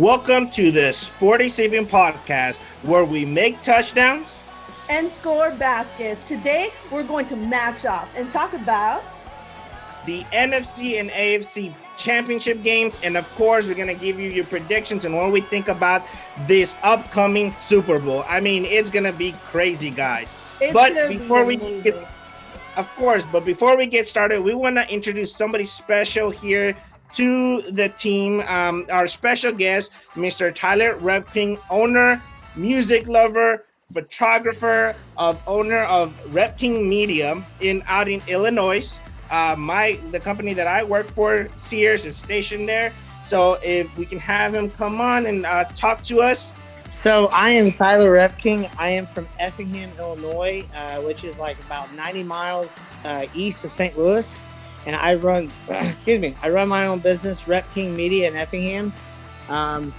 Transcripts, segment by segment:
Welcome to the Sporty Sibling podcast, where we make touchdowns and score baskets. Today, we're going to match off and talk about the NFC and AFC championship games, and of course, we're going to give you your predictions and what we think about this upcoming Super Bowl. I mean, it's going to be crazy, guys. But before we get started, we want to introduce somebody special here to the team. Our special guest, Mr. Tyler Repking, owner, music lover, photographer, owner of Repking Media out in Illinois. The company that I work for, Sears, is stationed there. So if we can have him come on and talk to us. So I am Tyler Repking. I am from Effingham, Illinois, which is like about 90 miles east of St. Louis. And I run, my own business, Repking Media in Effingham. I'm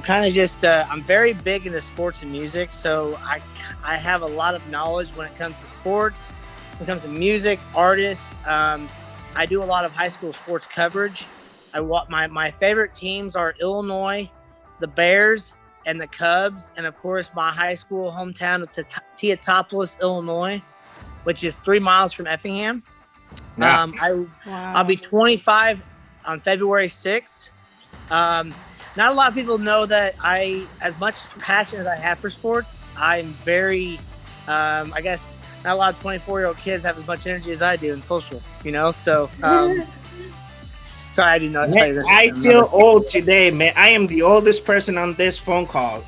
kind of I'm very big into sports and music. So I have a lot of knowledge when it comes to sports, when it comes to music, artists. I do a lot of high school sports coverage. My favorite teams are Illinois, the Bears, and the Cubs. And of course, my high school hometown of Teotopolis, Illinois, which is 3 miles from Effingham. I'll be 25 on February 6th. Not a lot of people know that as much passion as I have for sports, I'm very, I guess not a lot of 24-year-old kids have as much energy as I do in social, so, sorry, I didn't know. I feel old today, man. I am the oldest person on this phone call.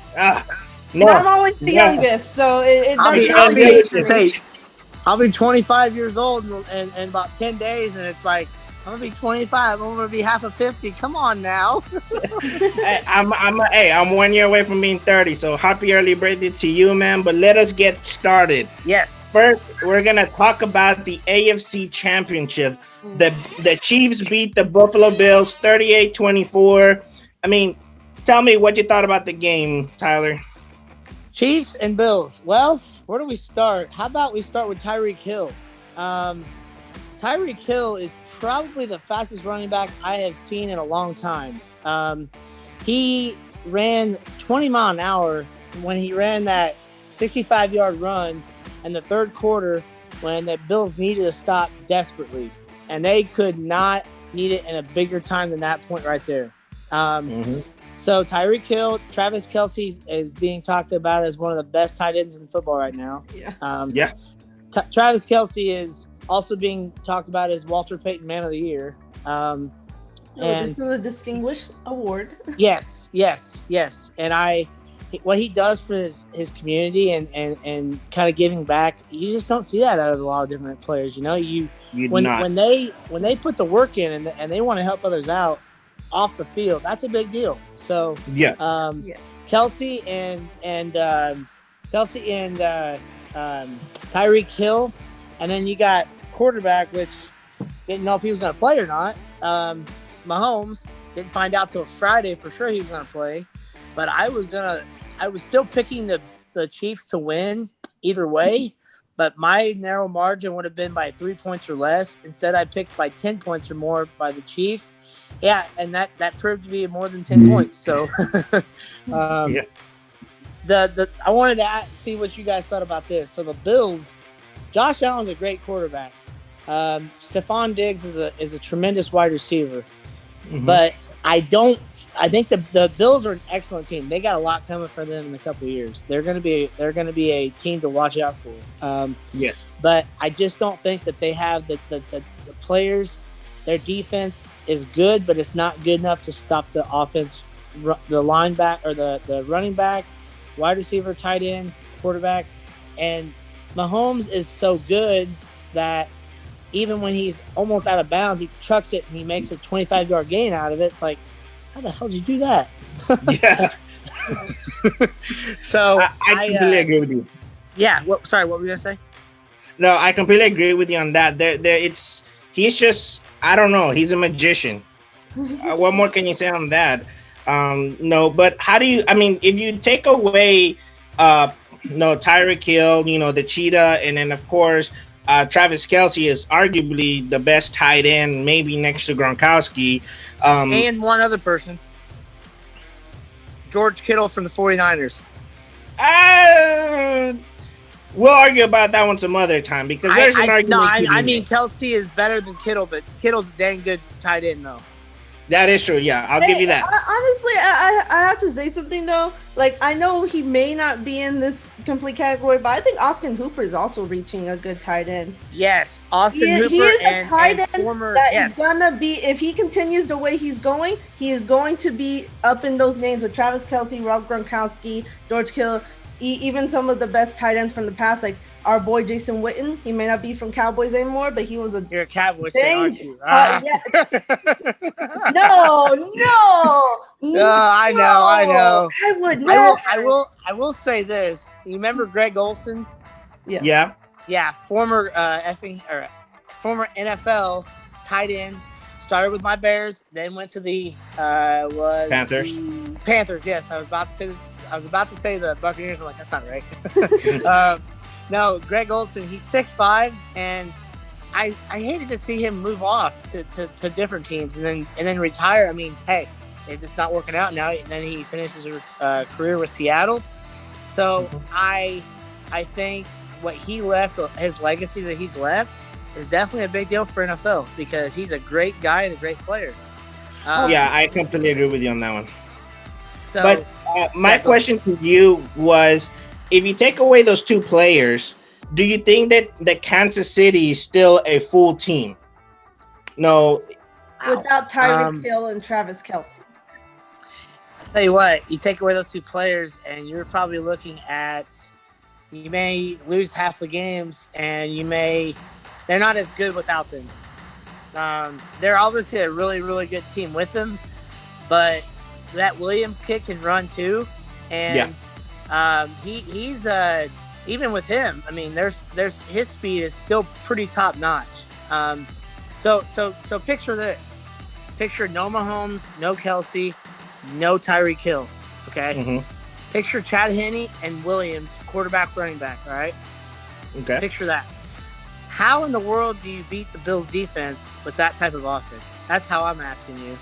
No. I'm always the youngest, so it doesn't I'll be 25 years old in about 10 days, and it's like, I'm going to be 25. I'm going to be half of 50. Come on now. I'm 1 year away from being 30, so happy early birthday to you, man. But let us get started. Yes. First, we're going to talk about the AFC Championship. The Chiefs beat the Buffalo Bills 38-24. I mean, tell me what you thought about the game, Tyler. Chiefs and Bills. Well, where do we start? How about we start with Tyreek Hill? Tyreek Hill is probably the fastest running back I have seen in a long time. He ran 20 mile an hour when he ran that 65-yard run in the third quarter when the Bills needed to stop desperately. And they could not need it in a bigger time than that point right there. So Tyreek Hill, Travis Kelce is being talked about as one of the best tight ends in football right now. Yeah. Travis Kelce is also being talked about as Walter Payton Man of the Year. And to the Distinguished Award. Yes. And what he does for his community and kind of giving back, you just don't see that out of a lot of different players. When they put the work in and they want to help others out off the field, that's a big deal. So Kelce and Tyreek Hill, and then you got quarterback, which didn't know if he was going to play or not. Mahomes didn't find out till Friday for sure he was going to play, but I was still picking the Chiefs to win either way. But my narrow margin would have been by 3 points or less. Instead, I picked by 10 points or more by the Chiefs. Yeah, and that proved to be more than 10 points. So, I wanted to see what you guys thought about this. So the Bills, Josh Allen's a great quarterback. Stephon Diggs is a tremendous wide receiver. But I think the Bills are an excellent team. They got a lot coming for them in a couple of years. They're going to be a team to watch out for. But I just don't think that they have the players. Their defense is good, but it's not good enough to stop the offense, the linebacker or the running back, wide receiver, tight end, quarterback. And Mahomes is so good that even when he's almost out of bounds, he trucks it and he makes a 25-yard gain out of it. It's like, how the hell did you do that? Yeah. So I completely agree with you. Yeah. Sorry, what were you gonna say? No, I completely agree with you on that. He's just, I don't know. He's a magician. What more can you say on that? No, but if you take away, Tyreek Hill, the cheetah, and then of course, Travis Kelce is arguably the best tight end, maybe next to Gronkowski. And one other person. George Kittle from the 49ers. We'll argue about that one some other time because there's an argument. No, I mean Kelsey is better than Kittle, but Kittle's a dang good tight end though. That is true. Yeah, I'll give you that. Honestly, I have to say something though. Like, I know he may not be in this complete category, but I think Austin Hooper is also reaching a good tight end. Yes, Austin Hooper he is and, a tight end former. That yes. is gonna be, if he continues the way he's going, he is going to be up in those names with Travis Kelce, Rob Gronkowski, George Kittle, even some of the best tight ends from the past, like our boy Jason Witten. He may not be from Cowboys anymore, but he was a You're a Cowboys fan, aren't you? Yeah. No. I know. I would never. I will say this. You remember Greg Olson? Yeah. Yeah. Former former NFL tight end. Started with my Bears, then went to the Panthers. Panthers, yes. I was about to say the Buccaneers. I'm like, that's not right. No, Greg Olson, he's 6'5", and I hated to see him move off to different teams and then retire. I mean, hey, it's just not working out now. And then he finishes a career with Seattle. So I think what he left, his legacy that he's left, is definitely a big deal for NFL because he's a great guy and a great player. Yeah, I completely agree with you on that one. So, but my question to you was, if you take away those two players, do you think that Kansas City is still a full team? No. Without Tyreek Hill and Travis Kelce. Tell you what, you take away those two players and you're probably looking at, you may lose half the games and they're not as good without them. They're obviously a really, really good team with them, but that Williams kid can run too. And he's even with him, I mean, there's his speed is still pretty top notch. So picture this. Picture no Mahomes, no Kelce, no Tyreek Hill. Okay. Mm-hmm. Picture Chad Henne and Williams, quarterback, running back. All right. Okay. Picture that. How in the world do you beat the Bills defense with that type of offense? That's how I'm asking you.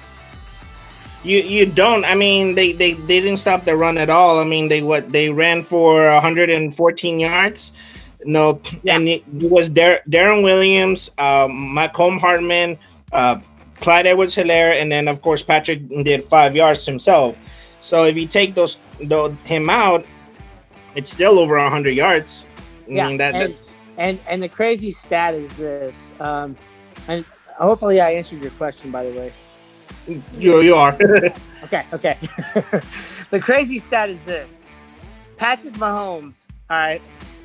You don't. I mean, they didn't stop the run at all. I mean, they ran for 114 yards. No, Yeah. And it was Darren Williams, Macomb Hardman, Clyde Edwards-Helaire, and then of course Patrick did 5 yards himself. So if you take him out, it's still over 100 yards. I mean, that's and the crazy stat is this. And hopefully I answered your question, by the way. You are. Okay. The crazy stat is this: Patrick Mahomes. All right,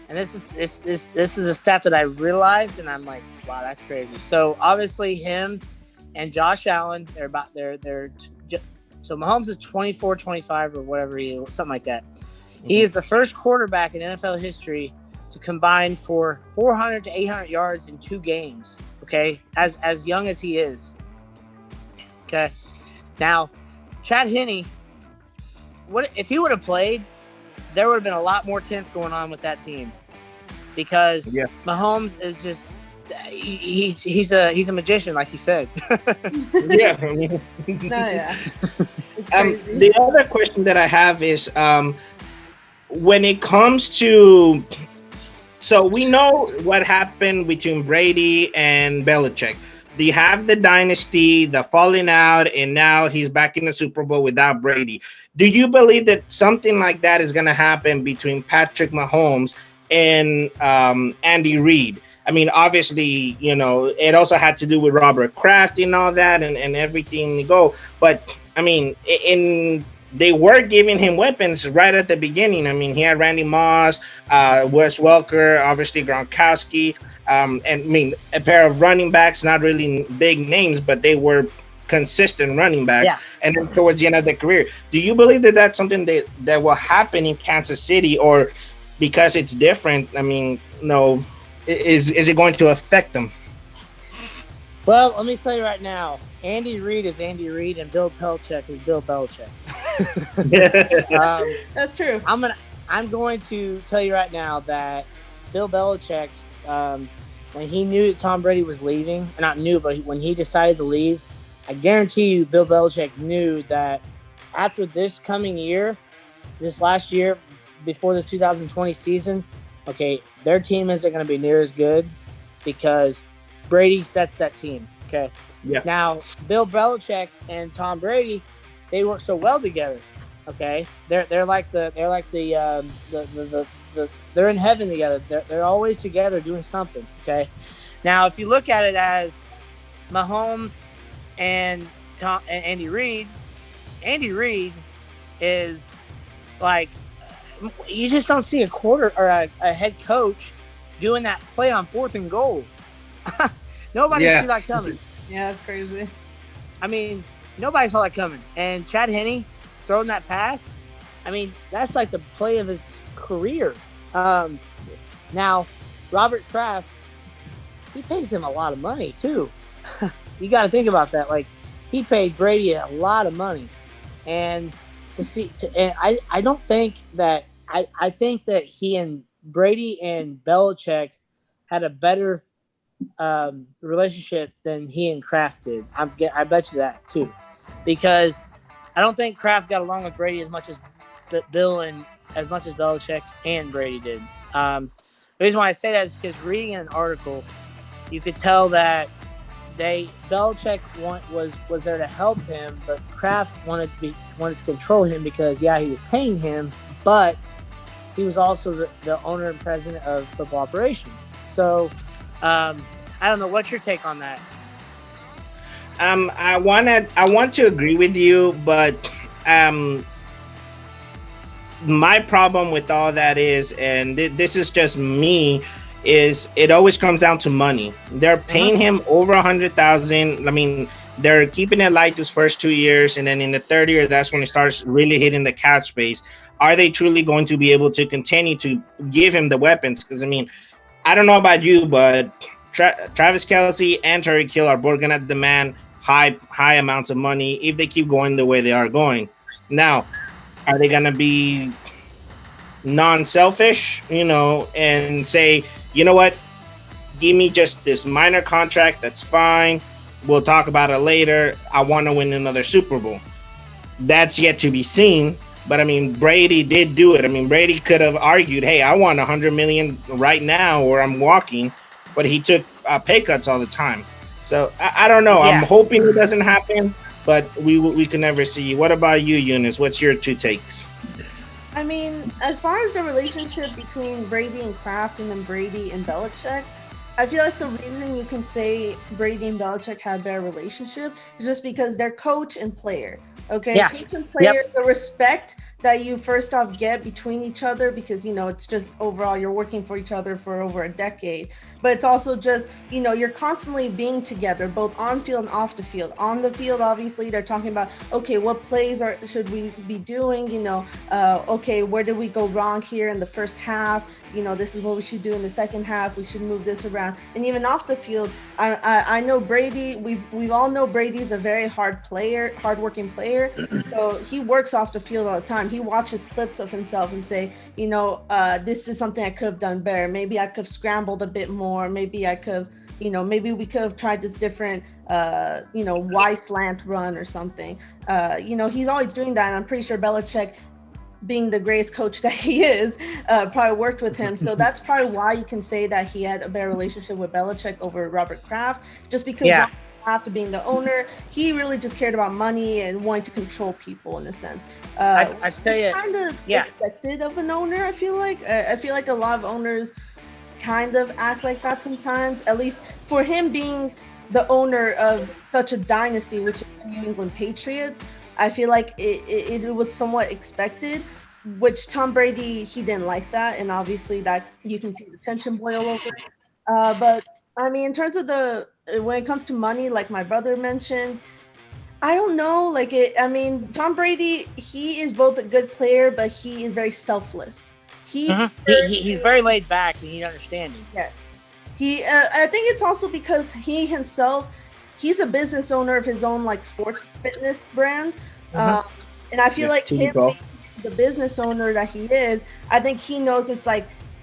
and this is a stat that I realized, and I'm like, wow, that's crazy. So obviously, him and Josh Allen, so Mahomes is 24, 25, or whatever something like that. Mm-hmm. He is the first quarterback in NFL history to combine for 400 to 800 yards in 2 games. Okay, as young as he is. Okay. Now, Chad Henne, what if he would have played? There would have been a lot more tense going on with that team, because Mahomes is just he's a magician, like he said. Yeah. The other question that I have is, when it comes to, so we know what happened between Brady and Belichick. They have the dynasty, the falling out, and now he's back in the Super Bowl without Brady. Do you believe that something like that is going to happen between Patrick Mahomes and Andy Reid? I mean, obviously, it also had to do with Robert Kraft and all that and everything to go. But, I mean, they were giving him weapons right at the beginning. I mean, he had Randy Moss, Wes Welker, obviously Gronkowski, and I mean, a pair of running backs, not really big names, but they were consistent running backs. Yeah. And then towards the end of their career, do you believe that that's something that will happen in Kansas City, or because it's different? I mean, no, is it going to affect them? Well, let me tell you right now, Andy Reid is Andy Reid, and Bill Belichick is Bill Belichick. That's true. I'm going to tell you right now that Bill Belichick, when he knew that Tom Brady was leaving, not knew, but when he decided to leave, I guarantee you Bill Belichick knew that after this coming year, this last year before the 2020 season, okay, their team isn't going to be near as good because Brady sets that team. Okay. Yeah. Now, Bill Belichick and Tom Brady, they work so well together. Okay, they're in heaven together. They're always together doing something. Okay, now if you look at it as Mahomes and Andy Reid is like, you just don't see a quarter or a head coach doing that play on 4th and goal. Nobody see that coming. Yeah, that's crazy. I mean, nobody saw that coming. And Chad Henne throwing that pass, I mean, that's like the play of his career. Now, Robert Kraft, he pays him a lot of money too. You got to think about that. Like, he paid Brady a lot of money, and I don't think that I think that he and Brady and Belichick had a better relationship than he and Kraft did. I bet you that too, because I don't think Kraft got along with Brady as much as Bill and as much as Belichick and Brady did. The reason why I say that is because reading in an article, you could tell that Belichick was there to help him, but Kraft wanted to control him because he was paying him, but he was also the owner and president of football operations. So I don't know. What's your take on that? I want to agree with you, but my problem with all that is, and this is just me, is it always comes down to money. They're paying him over $100,000. I mean, they're keeping it light those first 2 years, and then in the third year, that's when it starts really hitting the cap space. Are they truly going to be able to continue to give him the weapons? Because I mean, I don't know about you, but Travis Kelce and Tyreek Hill are both gonna demand high amounts of money if they keep going the way they are going. Now, are they gonna be non-selfish, and say, you know what, give me just this minor contract, that's fine, we'll talk about it later, I want to win another Super Bowl? That's yet to be seen. But I mean, Brady did do it. I mean, Brady could have argued, hey, I want $100 million right now or I'm walking, but he took pay cuts all the time. So I don't know. Yeah. I'm hoping it doesn't happen, but we can never see. What about you, Eunice? What's your two takes? I mean, as far as the relationship between Brady and Kraft and then Brady and Belichick, I feel like the reason you can say Brady and Belichick had a better relationship is just because they're coach and player. Okay, yeah. Coach and player, the respect that you first off get between each other, because it's just overall you're working for each other for over a decade, but it's also just you're constantly being together both on field and off the field. On the field, obviously they're talking about, okay, what plays should we be doing, okay, where did we go wrong here in the first half, this is what we should do in the second half, we should move this around. And even off the field, I know Brady, we all know Brady's a very hardworking player, so he works off the field all the time. He watches clips of himself and say, this is something I could have done better. Maybe I could have scrambled a bit more. Maybe I could have, maybe we could have tried this different, wide slant run or something. He's always doing that. And I'm pretty sure Belichick, being the greatest coach that he is, probably worked with him. So that's probably why you can say that he had a better relationship with Belichick over Robert Kraft, just because Kraft, being the owner, he really just cared about money and wanting to control people in a sense. I tell you, kind of expected of an owner. I feel like a lot of owners kind of act like that sometimes. At least for him being the owner of such a dynasty, which is the New England Patriots, I feel like it was somewhat expected. Which Tom Brady, he didn't like that, and obviously that you can see the tension boil over. But I mean, in terms of when it comes to money, like my brother mentioned, I don't know. Tom Brady, he is both a good player, but he is very selfless. He's very laid back and he's understanding. Yes. I think it's also because he himself, he's a business owner of his own sports fitness brand. And I feel like him being the business owner that he is, I think he knows it's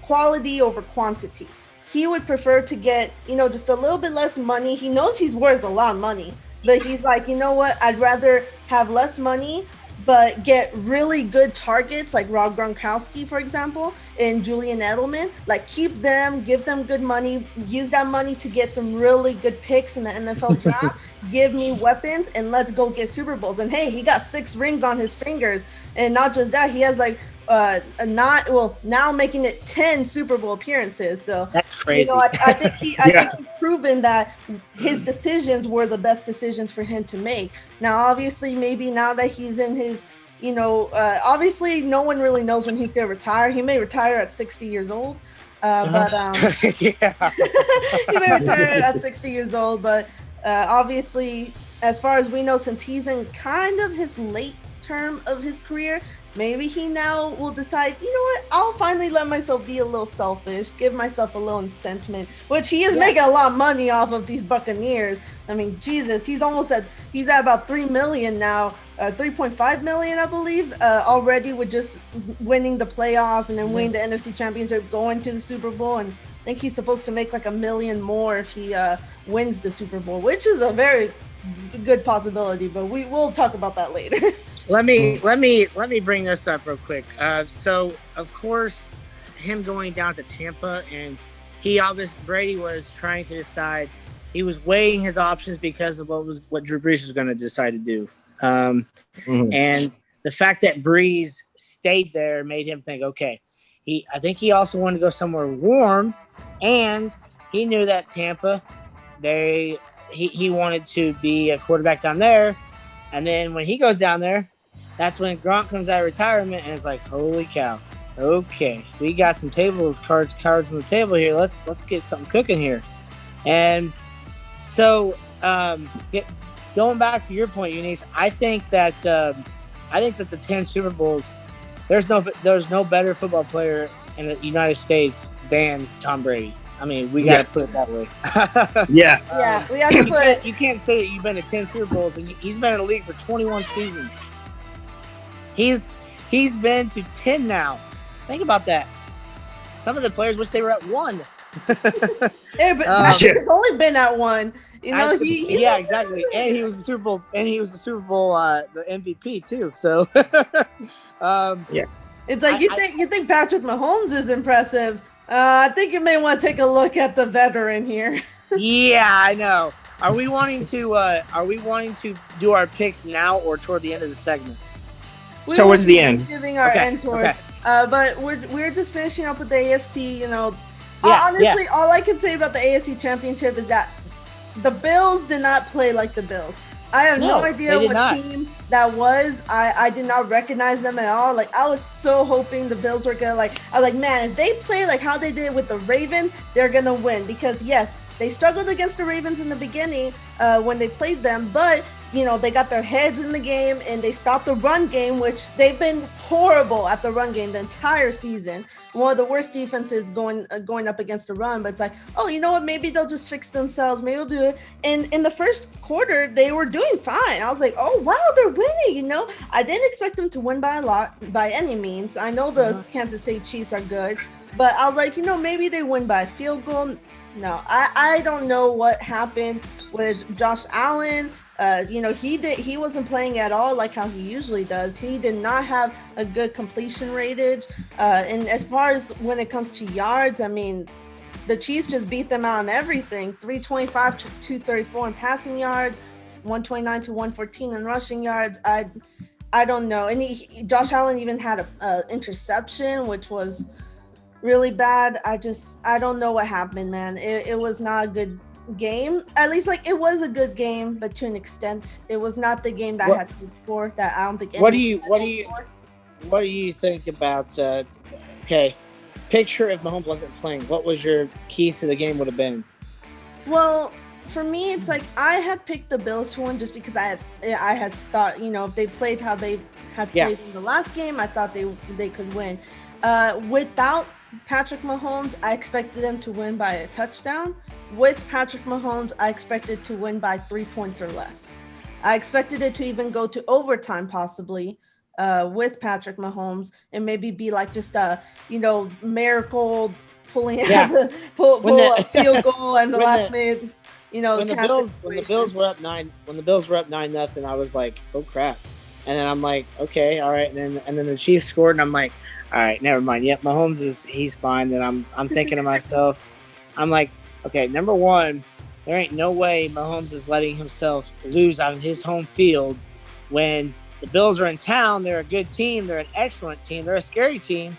quality over quantity. He would prefer to get, just a little bit less money. He knows he's worth a lot of money, but he's like, you know what? I'd rather have less money, but get really good targets like Rob Gronkowski, for example, and Julian Edelman. Like keep them, give them good money, use that money to get some really good picks in the NFL draft. Give me weapons and let's go get Super Bowls. And hey, he got 6 rings on his fingers, and not just that, he has like now making it 10 Super Bowl appearances. So that's crazy. I think I think he's proven that his decisions were the best decisions for him to make. Now, obviously, maybe now that he's in his, obviously, no one really knows when he's gonna retire. He may retire at 60 years old, but he may retire at 60 years old. But obviously, as far as we know, since he's in kind of his late term of his career, maybe he now will decide, you know what, I'll finally let myself be a little selfish, give myself a little sentiment, which he is making a lot of money off of these Buccaneers. I mean, Jesus, he's at about 3 million now, 3.5 million, I believe, already with just winning the playoffs and then winning the NFC Championship, going to the Super Bowl. And I think he's supposed to make like $1 million more if he wins the Super Bowl, which is a very good possibility, but we will talk about that later. Let me bring this up real quick. So of course, him going down to Tampa, and Brady was trying to decide. He was weighing his options because of what Drew Brees was going to decide to do, and the fact that Brees stayed there made him think, okay, I think he also wanted to go somewhere warm, and he knew that Tampa, he wanted to be a quarterback down there. And then when he goes down there, that's when Gronk comes out of retirement, and it's like, holy cow! Okay, we got some cards on the table here. Let's get something cooking here. And so, going back to your point, Eunice, I think that the 10 Super Bowls, there's no better football player in the United States than Tom Brady. I mean, we got to put it that way. We have to put it. You can't say that you've been to 10 Super Bowls, and he's been in the league for 21 seasons. He's been to 10 now. Think about that. Some of the players wish they were at 1. Yeah, but he's only been at 1. Exactly. And he was the Super Bowl. The MVP too. So, it's like you think Patrick Mahomes is impressive. I think you may want to take a look at the veteran here. Yeah, I know. Are we wanting to do our picks now or toward the end of the segment? Towards the end. Giving our end towards. Okay. But we're just finishing up with the AFC. Honestly, all I can say about the AFC Championship is that the Bills did not play like the Bills. I have no idea what team that was. I did not recognize them at all. Like, I was so hoping the Bills were gonna I was like, man, if they play like how they did with the Ravens, they're gonna win. Because yes, they struggled against the Ravens in the beginning when they played them, but they got their heads in the game and they stopped the run game, which they've been horrible at the run game the entire season. One of the worst defenses going up against the run, but it's like, oh, you know what? Maybe they'll just fix themselves. Maybe they'll do it. And in the first quarter, they were doing fine. I was like, oh, wow, they're winning, I didn't expect them to win by a lot, by any means. I know the Kansas City Chiefs are good, but I was like, maybe they win by a field goal. No, I don't know what happened with Josh Allen. He wasn't playing at all like how he usually does. He did not have a good completion ratage. And as far as when it comes to yards, I mean, the Chiefs just beat them out on everything. 325 to 234 in passing yards, 129 to 114 in rushing yards. I don't know. And Josh Allen even had a interception, which was really bad. I don't know what happened, man. It was not a good game. At least it was a good game, but to an extent, it was not the game that I had hoped for. That I don't think. What do you think about? Picture if Mahomes wasn't playing, what was your keys to the game would have been? Well, for me, it's like I had picked the Bills to win just because I had thought if they played how they had played in the last game, I thought they could win. Without Patrick Mahomes, I expected them to win by a touchdown. With Patrick Mahomes, I expected to win by 3 points or less. I expected it to even go to overtime possibly with Patrick Mahomes and maybe be like just a, miracle pulling pull a field goal and the last minute, when the Bills were up 9-0, I was like, oh crap. And then I'm like, okay, all right. And then the Chiefs scored, and I'm like, all right, never mind. Yep, Mahomes he's fine. Then I'm thinking to myself, I'm like, okay, number one, there ain't no way Mahomes is letting himself lose on his home field when the Bills are in town. They're a good team. They're an excellent team. They're a scary team.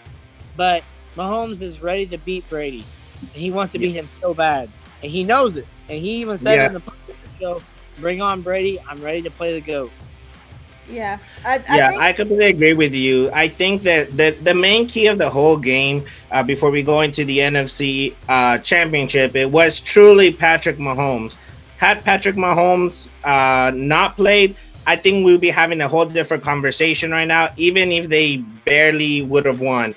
But Mahomes is ready to beat Brady. And he wants to beat him so bad. And he knows it. And he even said in the show, bring on Brady. I'm ready to play the GOAT. Yeah, I completely agree with you. I think that the main key of the whole game, before we go into the NFC Championship, it was truly Patrick Mahomes. Had Patrick Mahomes not played, I think we'd be having a whole different conversation right now, even if they barely would have won.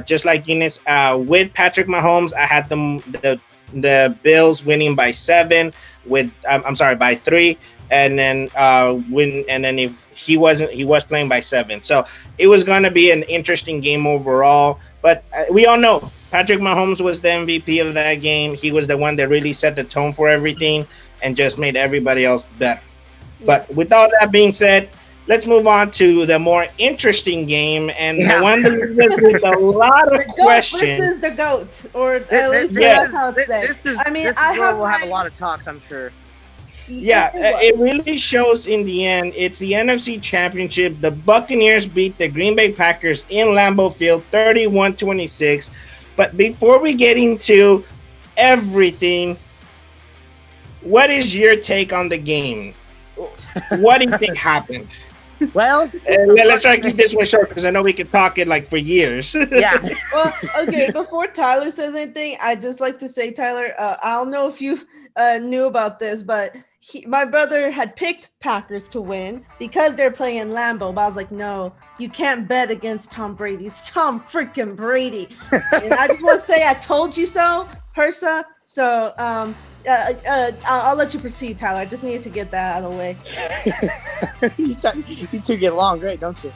Just like Eunice, with Patrick Mahomes, I had the Bills winning by 7. By 3. And then if he was playing by 7, so it was going to be an interesting game overall. But we all know Patrick Mahomes was the MVP of that game. He was the one that really set the tone for everything and just made everybody else better. But with all that being said, let's move on to the more interesting game, and the one that leaves us with a lot of questions. This is the GOAT, or at least that's how it's said. This is where we'll have a lot of talks, I'm sure. Yeah, it really shows in the end. It's the NFC Championship. The Buccaneers beat the Green Bay Packers in Lambeau Field 31-26. But before we get into everything, what is your take on the game? What do you think happened? Well, let's try to keep this one short because I know we could talk it like for years. Yeah. Well, okay. Before Tyler says anything, I'd just like to say, Tyler, I don't know if you knew about this, but my brother had picked Packers to win because they're playing in Lambeau. But I was like, no, you can't bet against Tom Brady. It's Tom freaking Brady. And I just want to say, I told you so, Hersa. So I'll let you proceed, Tyler. I just needed to get that out of the way. You two get along great, don't you?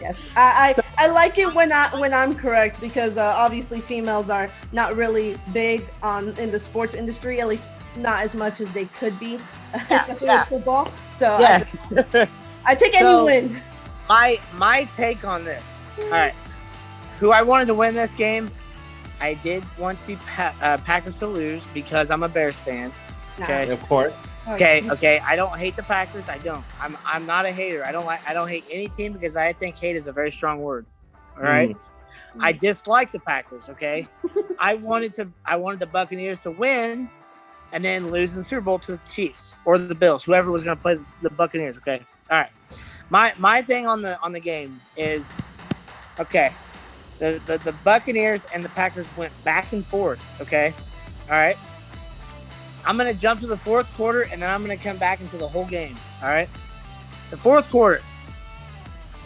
Yes, I like it when I'm correct because obviously females are not really big in the sports industry, at least not as much as they could be, especially with football. So I take any win. My take on this. All right, who I wanted to win this game. I did want the Packers to lose because I'm a Bears fan. Okay, of course. Okay. I don't hate the Packers. I don't. I'm not a hater. I don't hate any team because I think hate is a very strong word. All right. I dislike the Packers. Okay. I wanted the Buccaneers to win, and then lose in the Super Bowl to the Chiefs or the Bills, whoever was going to play the Buccaneers. Okay. All right. My thing on the game is okay. The Buccaneers and the Packers went back and forth, okay? All right? I'm going to jump to the fourth quarter, and then I'm going to come back into the whole game, all right? The fourth quarter.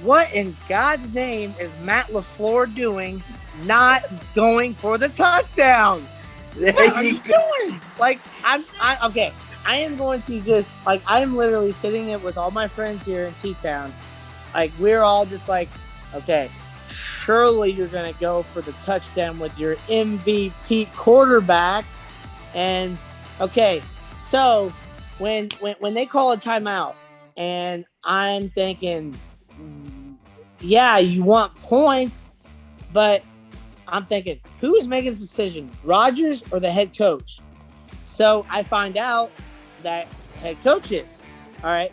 What in God's name is Matt LaFleur doing not going for the touchdown? What are you doing? Like, okay. I am going to just, like, I am literally sitting with all my friends here in T-Town. Like, we're all just like, okay, surely you're going to go for the touchdown with your MVP quarterback. And okay, so when they call a timeout, and I'm thinking, yeah, you want points, but I'm thinking, who is making this decision, Rodgers or the head coach? So I find out that head coach is. All right,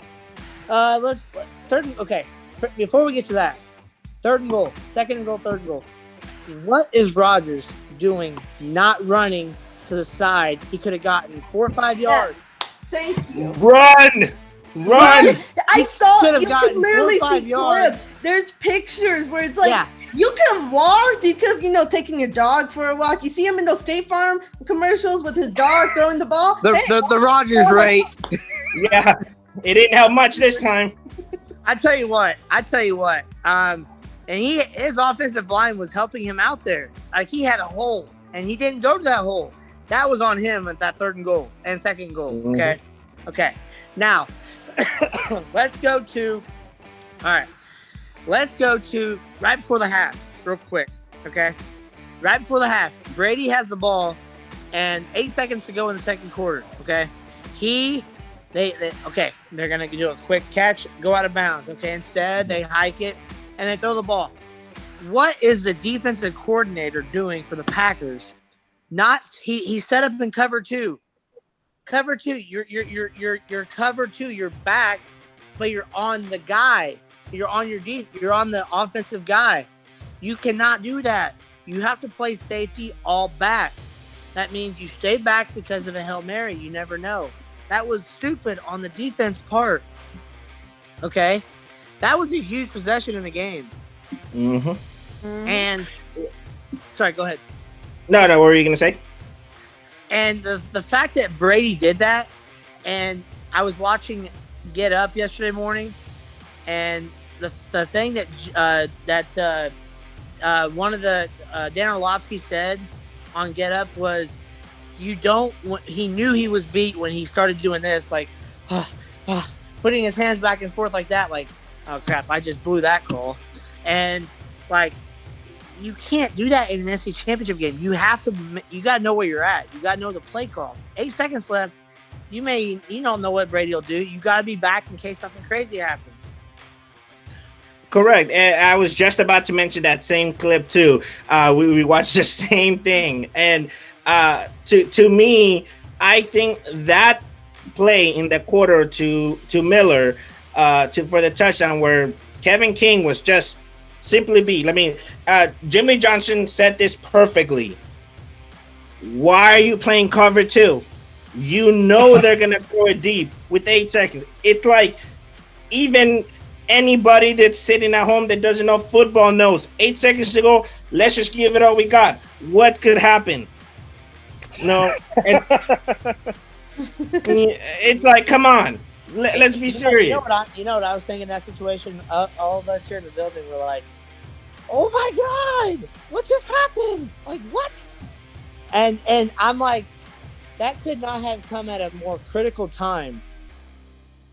before we get to that. Third and goal, second and goal, third and goal. What is Rodgers doing not running to the side? He could have gotten 4 or 5 yards. Thank you. Run! I saw it. You could can literally see yards. clips. There's pictures where it's like, you could have walked. You could have, taken your dog for a walk. You see him in those State Farm commercials with his dog throwing the ball. The Rodgers rate. Yeah, it didn't help much this time. I tell you what. And his offensive line was helping him out there. Like, he had a hole, and he didn't go to that hole. That was on him at that third and goal and second goal. Okay. Now, let's go to right before the half, real quick. Okay, right before the half, Brady has the ball, and 8 seconds to go in the second quarter. Okay, they're gonna do a quick catch, go out of bounds. Okay, instead they hike it and they throw the ball. What is the defensive coordinator doing for the Packers? He set up in cover two. Cover two. You're cover two. You're back, but you're on the guy. You're on you're on the offensive guy. You cannot do that. You have to play safety all back. That means you stay back because of a Hail Mary. You never know. That was stupid on the defense part. Okay? That was a huge possession in the game. Mm-hmm. And, sorry, go ahead. No, what were you going to say? And the fact that Brady did that, and I was watching Get Up yesterday morning, and the thing that one of the Dan Orlovsky said on Get Up was, he knew he was beat when he started doing this, like putting his hands back and forth like that, like, oh crap, I just blew that call. And like, you can't do that in an NFC Championship game. You got to know where you're at. You got to know the play call. 8 seconds left. You don't know what Brady will do. You got to be back in case something crazy happens. Correct. And I was just about to mention that same clip too. We watched the same thing. And to me, I think that play in the quarter to Miller for the touchdown where Kevin King was just simply beat. I mean, Jimmy Johnson said this perfectly. Why are you playing cover two? You know they're going to throw it deep with 8 seconds. It's like even anybody that's sitting at home that doesn't know football knows 8 seconds to go. Let's just give it all we got. What could happen? No. It's like, come on. Let's be serious. You know what I was thinking in that situation? All of us here in the building were like, oh my God, what just happened? Like, what? And I'm like, that could not have come at a more critical time,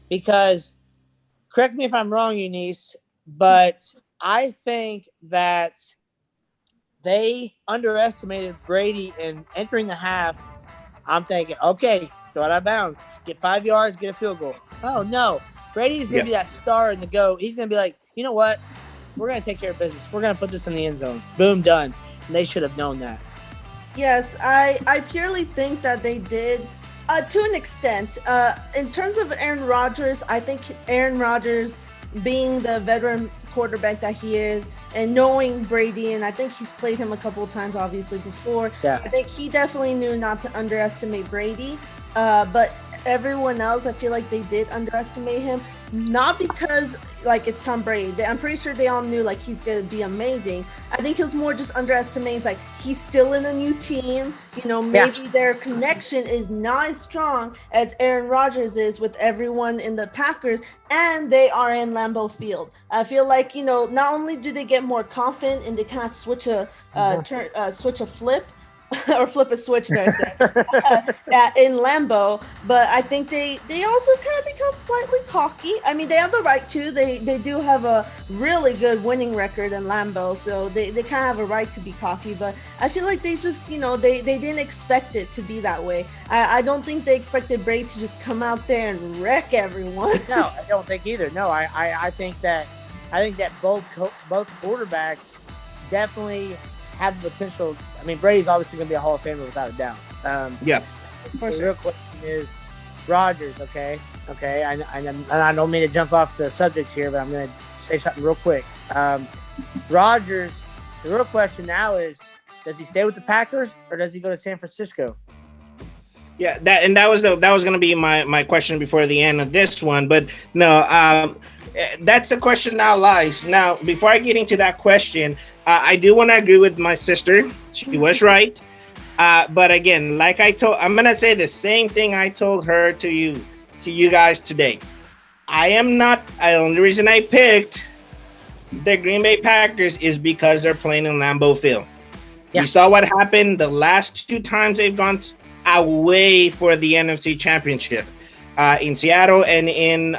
because, correct me if I'm wrong, Eunice, but I think that they underestimated Brady in entering the half. I'm thinking, okay, go out of bounds, get 5 yards, get a field goal. Oh, no. Brady's going to be that star in the go. He's going to be like, you know what? We're going to take care of business. We're going to put this in the end zone. Boom, done. And they should have known that. Yes, I purely think that they did to an extent. In terms of Aaron Rodgers, I think Aaron Rodgers, being the veteran quarterback that he is, and knowing Brady, and I think he's played him a couple of times, obviously, before. Yeah. I think he definitely knew not to underestimate Brady. But everyone else, I feel like they did underestimate him. Not because, like, it's Tom Brady. I'm pretty sure they all knew, like, he's going to be amazing. I think it was more just underestimating, like, he's still in a new team. You know, maybe their connection is not as strong as Aaron Rodgers is with everyone in the Packers, and they are in Lambeau Field. I feel like, you know, not only do they get more confident and they kind of switch a flip, or flip a switch, in Lambeau, but I think they also kind of become slightly cocky. I mean, they have the right to. They do have a really good winning record in Lambeau, so they kind of have a right to be cocky. But I feel like they just, you know, they didn't expect it to be that way. I don't think they expected Brady to just come out there and wreck everyone. No, I don't think either. No, I think that both quarterbacks definitely had the potential. I mean, Brady's obviously going to be a Hall of Famer without a doubt. Yeah. The real question is Rodgers, okay? I don't mean to jump off the subject here, but I'm going to say something real quick. Rodgers, the real question now is, does he stay with the Packers or does he go to San Francisco? Yeah, that was going to be my question before the end of this one, but no, that's the question now lies. Now, before I get into that question, I do want to agree with my sister. She was right. But again, like I'm going to say the same thing I told her to you guys today. The only reason I picked the Green Bay Packers is because they're playing in Lambeau Field. Yeah. We saw what happened the last 2 times they've gone away for the NFC Championship, in Seattle and in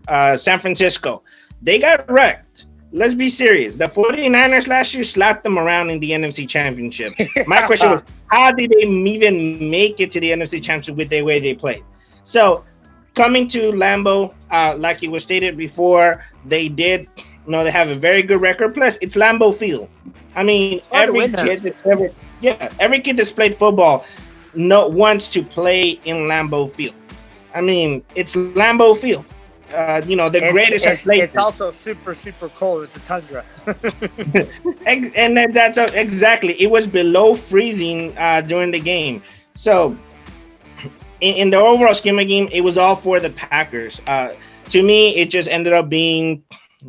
San Francisco. They got wrecked. Let's be serious. The 49ers last year slapped them around in the NFC Championship. My question was, how did they even make it to the NFC Championship with the way they played? So coming to Lambeau, like it was stated before, they did. They have a very good record. Plus, it's Lambeau Field. I mean, Hard to every win there. kid that's every kid that's played football wants to play in Lambeau Field. I mean, it's Lambeau Field. The greatest has played. It's also super, super cold. It's a tundra. And that's exactly. It was below freezing during the game. So, in the overall scheme of the game, it was all for the Packers. To me, it just ended up being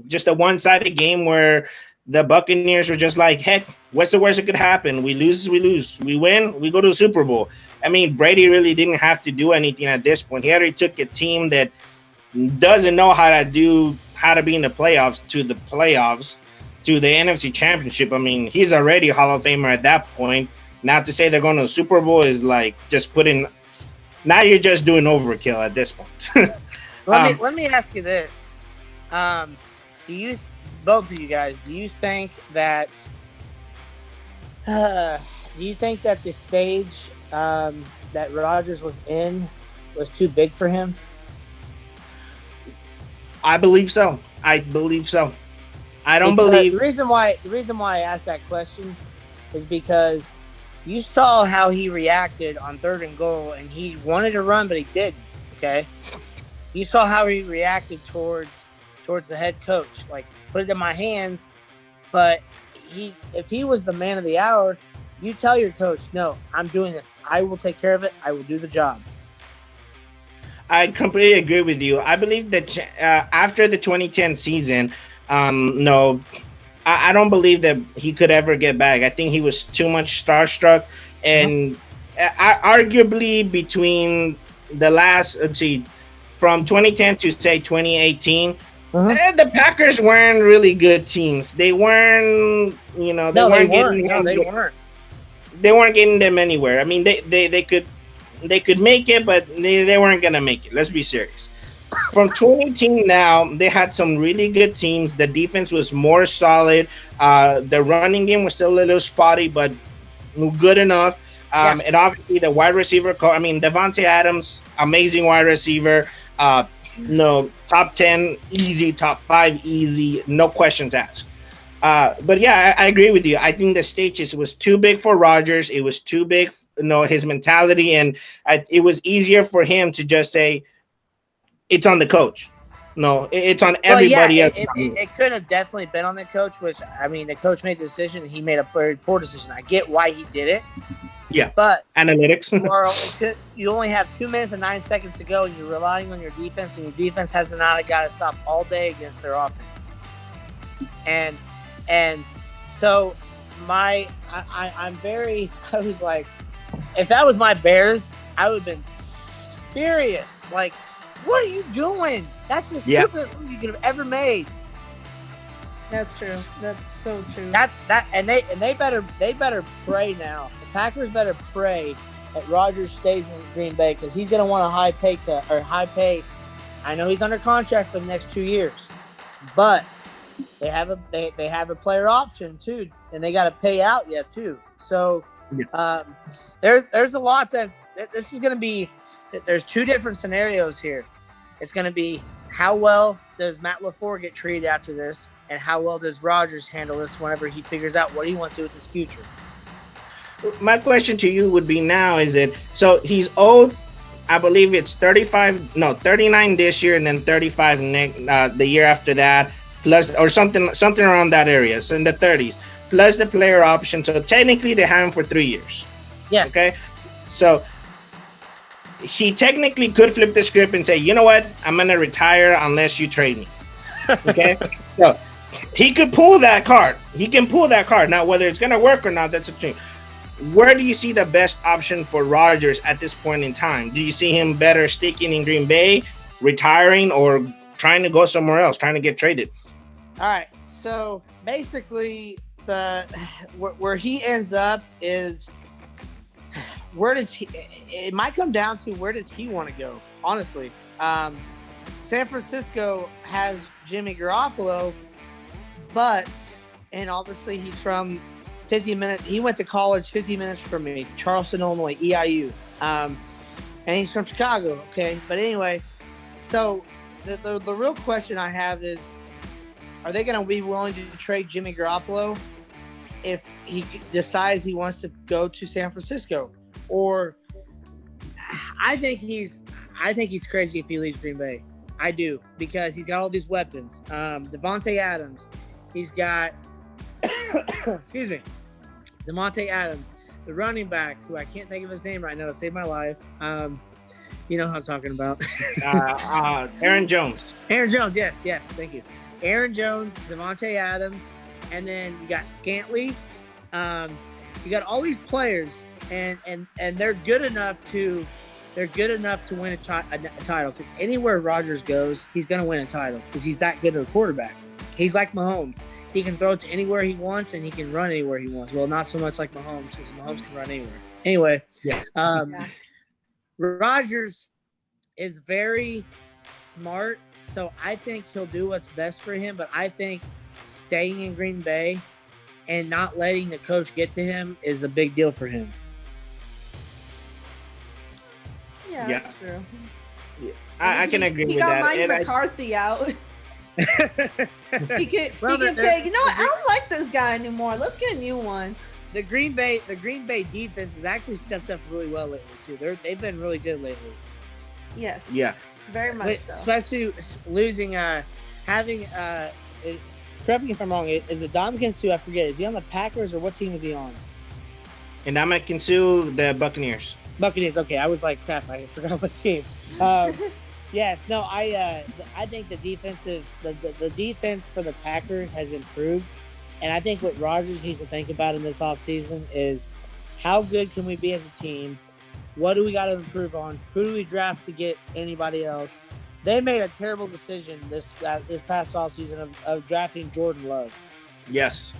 just a one-sided game where the Buccaneers were just like, heck, what's the worst that could happen? We lose, we lose. We win, we go to the Super Bowl. I mean, Brady really didn't have to do anything at this point. He already took a team that doesn't know how to be in the playoffs, to the NFC Championship. I mean, he's already a Hall of Famer at that point. Not to say they're going to the Super Bowl is like just putting. Now you're just doing overkill at this point. Let me ask you this: both of you guys, do you think that the stage that Rodgers was in was too big for him? I believe so. I don't believe the reason why I asked that question is because you saw how he reacted on 3rd and goal, and he wanted to run, but he didn't. Okay, you saw how he reacted towards the head coach, like put it in my hands. But if he was the man of the hour, you tell your coach, no, I'm doing this. I will take care of it. I will do the job. I completely agree with you. I believe that after the 2010 season, no, I don't believe that he could ever get back. I think he was too much starstruck, and arguably between the last, from 2010 to say 2018, the Packers weren't really good teams. They weren't, they weren't getting them anywhere. I mean, they could make it, but they weren't gonna make it. Let's be serious. From 2018 now, they had some really good teams. The defense was more solid. The running game was still a little spotty, but good enough. And obviously the wide receiver, Devontae Adams, amazing wide receiver. Top 10 easy, top 5 easy, no questions asked. But yeah, I agree with you. I think the stage was too big for Rodgers. It was too big, his mentality, and it was easier for him to just say, it's on the coach. No, it's on everybody else. It could have definitely been on the coach, which, I mean, the coach made the decision. He made a very poor decision. I get why he did it. Yeah, but analytics. You only have 2 minutes and 9 seconds to go, and you're relying on your defense, and your defense has not got to stop all day against their offense. And so I was like, if that was my Bears, I would have been furious. Like, what are you doing? That's the stupidest move you could have ever made. That's true. That's so true. And they better pray now. The Packers better pray that Rodgers stays in Green Bay, because he's gonna want a high pay. I know he's under contract for the next 2 years, but they have a player option too, and they got to pay out yet too. So there's a lot this is gonna be. There's 2 different scenarios here. It's going to be, how well does Matt LaFleur get treated after this, and how well does Rodgers handle this whenever he figures out what he wants to do with his future? My question to you would be now is that, so he's owed, I believe it's 39 this year, and then 35 the year after that, plus, or something around that area, so in the 30s, plus the player option. So technically they have him for 3 years. Yes. Okay. So he technically could flip the script and say, you know what, I'm going to retire unless you trade me. Okay? So he could pull that card. He can pull that card. Now, whether it's going to work or not, that's a thing. Where do you see the best option for Rodgers at this point in time? Do you see him better sticking in Green Bay, retiring, or trying to go somewhere else, trying to get traded? All right. So basically, where he ends up is, it might come down to, where does he want to go? Honestly, San Francisco has Jimmy Garoppolo, and obviously he's from 50 minutes. He went to college 50 minutes from me, Charleston, Illinois, EIU. and he's from Chicago. Okay, but anyway, so the real question I have is, are they going to be willing to trade Jimmy Garoppolo if he decides he wants to go to San Francisco? Or I think he's crazy if he leaves Green Bay. I do, because he's got all these weapons. Devontae Adams, he's got excuse me, Devontae Adams, the running back, who I can't think of his name right now to save my life. You know who I'm talking about. Aaron Jones. Aaron Jones, yes, thank you. Aaron Jones, Devontae Adams, and then you got Scantling. You got all these players, and they're good enough to win a title. Because anywhere Rodgers goes, he's going to win a title because he's that good of a quarterback. He's like Mahomes. He can throw it to anywhere he wants, and he can run anywhere he wants. Well, not so much like Mahomes, because Mahomes can run anywhere. Anyway, Rodgers is very smart, so I think he'll do what's best for him. But I think staying in Green Bay and not letting the coach get to him is a big deal for him. Yeah, that's true. Yeah. I can agree with that. He got Mike McCarthy out. He can say, you know what? I don't like this guy anymore. Let's get a new one. The Green Bay defense has actually stepped up really well lately too. They've been really good lately. Yes. Yeah. Very much so. Especially losing, having. Correct me if I'm wrong. Is it Domkins, who I forget? Is he on the Packers or what team is he on? And Dominican Sue, the Buccaneers. Buccaneers. Okay, I was like, crap. I forgot what team. Yes. No. I think the defense for the Packers has improved, and I think what Rodgers needs to think about in this offseason is how good can we be as a team? What do we got to improve on? Who do we draft to get anybody else? They made a terrible decision this past offseason of drafting Jordan Love. Yes.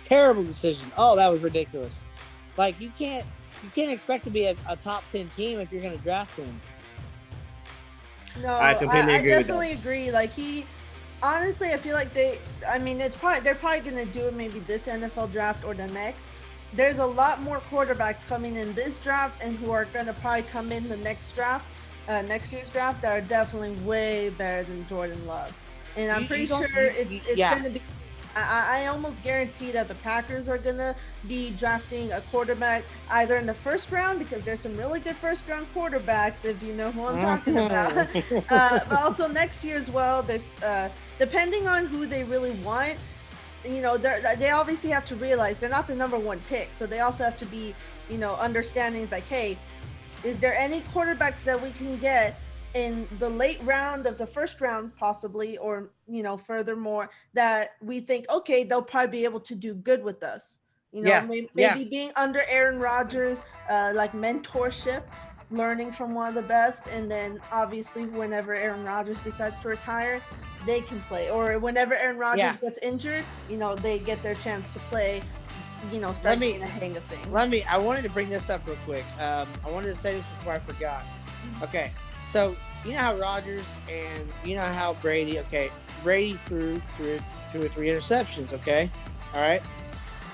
Terrible decision. Oh, that was ridiculous. Like, you can't expect to be a top 10 team if you're going to draft him. No, I completely agree. I definitely agree. Like, honestly, I feel like they're probably going to do it maybe this NFL draft or the next. There's a lot more quarterbacks coming in this draft and who are going to probably come in the next draft. Next year's draft that are definitely way better than Jordan Love, and I'm pretty sure it's going to be. I almost guarantee that the Packers are going to be drafting a quarterback either in the first round, because there's some really good first round quarterbacks, if you know who I'm talking about. But also next year as well. There's depending on who they really want. You know, they obviously have to realize they're not the number one pick, so they also have to be, understanding. It's like, hey, is there any quarterbacks that we can get in the late round of the first round, possibly, or, furthermore, that we think, okay, they'll probably be able to do good with us. Maybe being under Aaron Rodgers, like mentorship, learning from one of the best. And then obviously whenever Aaron Rodgers decides to retire, they can play. Or whenever Aaron Rodgers gets injured, they get their chance to play. Start getting a hang of things. I wanted to bring this up real quick. I wanted to say this before I forgot. Okay, so you know how Rodgers and you know how Brady threw 2 or 3 interceptions, okay? All right?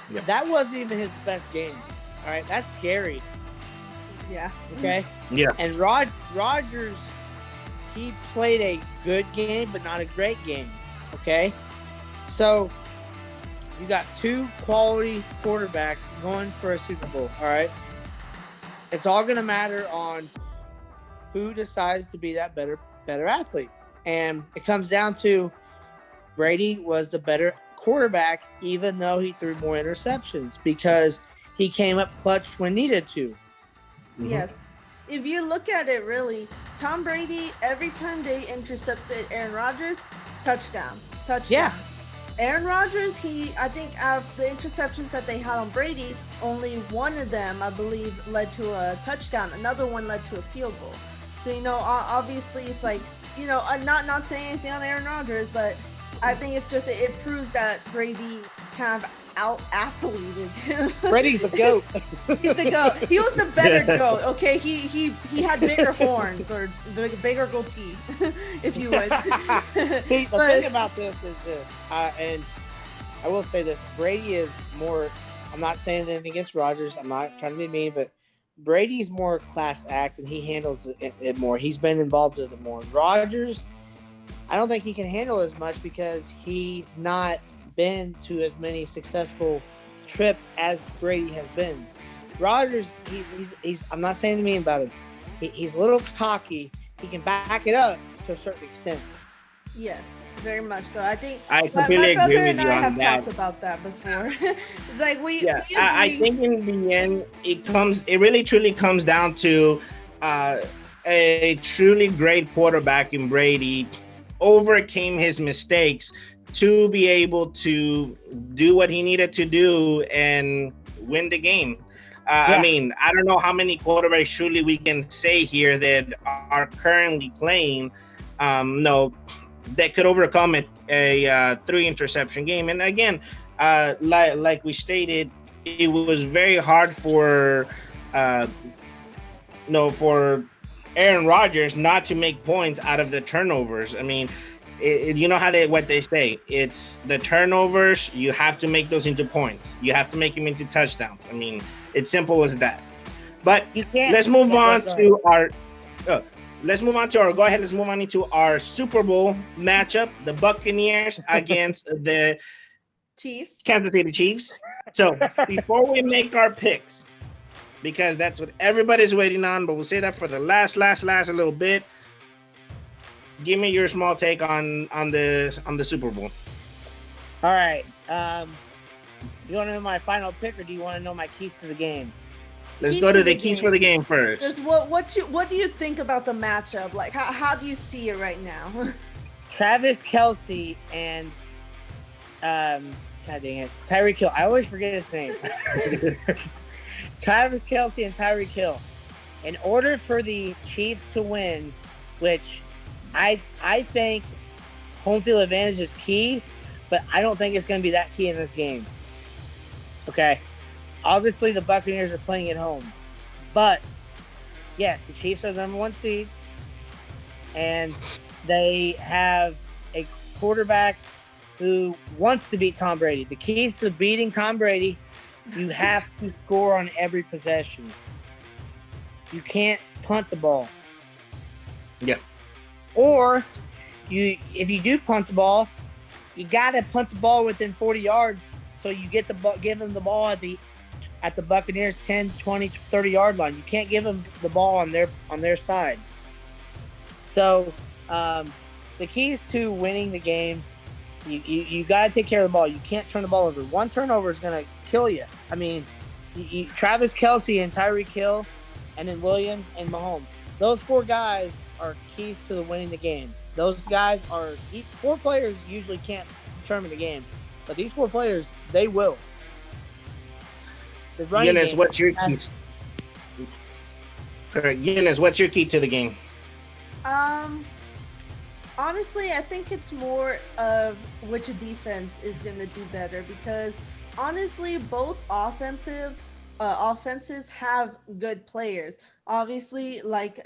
Yeah. That wasn't even his best game. All right? That's scary. Yeah. Okay? Yeah. And Rodgers, he played a good game, but not a great game, okay? So you got 2 quality quarterbacks going for a Super Bowl, all right? It's all going to matter on who decides to be that better athlete. And it comes down to Brady was the better quarterback, even though he threw more interceptions, because he came up clutch when needed to. Mm-hmm. Yes. If you look at it, really, Tom Brady, every time they intercepted Aaron Rodgers, touchdown. Yeah. Aaron Rodgers, I think out of the interceptions that they had on Brady, only one of them, I believe, led to a touchdown. Another one led to a field goal. So, obviously it's like, not saying anything on Aaron Rodgers, but I think it's just, it proves that Brady kind of out-athleted him. Brady's the GOAT. He's the GOAT. He was the better GOAT, okay? He had bigger horns or bigger goatee, if you would. See, the thing about this is this, and I will say this, Brady is more, I'm not saying anything against Rodgers, I'm not trying to be mean, but Brady's more class act and he handles it more. He's been involved with it more. Rodgers, I don't think he can handle as much because he's not been to as many successful trips as Brady has been. Rodgers, he's I'm not saying to mean about him. He's a little cocky. He can back it up to a certain extent. Yes, very much so. I think I my completely brother agree with and you I on have that. talked about that before. It's like we I agree. think in the end, it really truly comes down to a truly great quarterback in Brady overcame his mistakes to be able to do what he needed to do and win the game. I mean, I don't know how many quarterbacks truly we can say here that are currently playing, no, that could overcome a 3 interception game. And again, like we stated, it was very hard for for Aaron Rodgers not to make points out of the turnovers. I mean, you know what they say. It's the turnovers. You have to make those into points. You have to make them into touchdowns. I mean, it's simple as that. But let's move on to our. Let's move on into our Super Bowl matchup: the Buccaneers against the Chiefs. Kansas City Chiefs. So before we make our picks, because that's what everybody's waiting on, but we'll say that for the last a little bit. Give me your small take on the Super Bowl. All right. You want to know my final pick, or do you want to know my keys to the game? Let's go to the keys for the game first. Just what do you think about the matchup? Like, how do you see it right now? Travis Kelce and God dang it, Tyreek Hill. I always forget his name. Travis Kelce and Tyreek Hill. In order for the Chiefs to win, which I think home field advantage is key, but I don't think it's going to be that key in this game. Okay. Obviously, the Buccaneers are playing at home. But, yes, the Chiefs are the number 1 seed. And they have a quarterback who wants to beat Tom Brady. The keys to beating Tom Brady, you have to score on every possession. You can't punt the ball. Yeah. Or, if you do punt the ball, you got to punt the ball within 40 yards so you get give them the ball at the Buccaneers 10, 20, 30-yard line. You can't give them the ball on their side. So, the keys to winning the game, you got to take care of the ball. You can't turn the ball over. One turnover is going to kill you. I mean, Travis Kelce and Tyreek Hill, and then Williams and Mahomes. Those 4 guys are keys to winning the game. Those guys are 4 players usually can't determine the game, but these 4 players, they will. Eunice, what's your key? Eunice, what's your key to the game? Honestly, I think it's more of which defense is going to do better, because honestly, both offenses have good players. Obviously, like